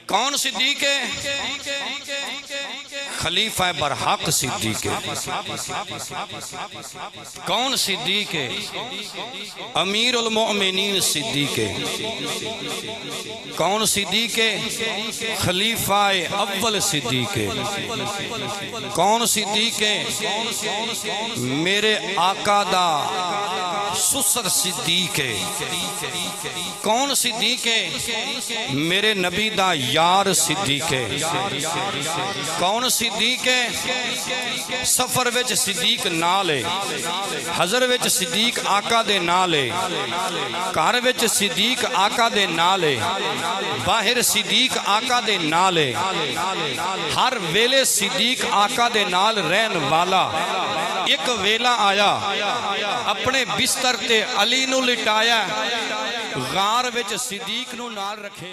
कौन सिद्दीक है? खलीफा बरहक सिद्दीक है। कौन सिद्दीक है? अमीरुल मोमिनीन सिद्दीक है। कौन सिद्दीक है? खलीफा अव्वल सिद्दीक है। कौन सिद्दीक है? मेरे आका दा सुसर सिद्दीक है। कौन सिद्दीक है? मेरे नबी दा यार सिद्दीक है। कौन सिद्दीक है? सफर विच सिद्दीक नाल है, हजर विच सिद्दीक आका दे नाल है, घर विच सिद्दीक आका दे नाल है, बाहर सिद्दीक आका दे नाल है, हर वेले सिद्दीक आका दे नाल रहन वाला। एक वेला आया अपने बिस्तर ते अली नू लिटाया, गार विच सिद्दीक नू नाल रखे।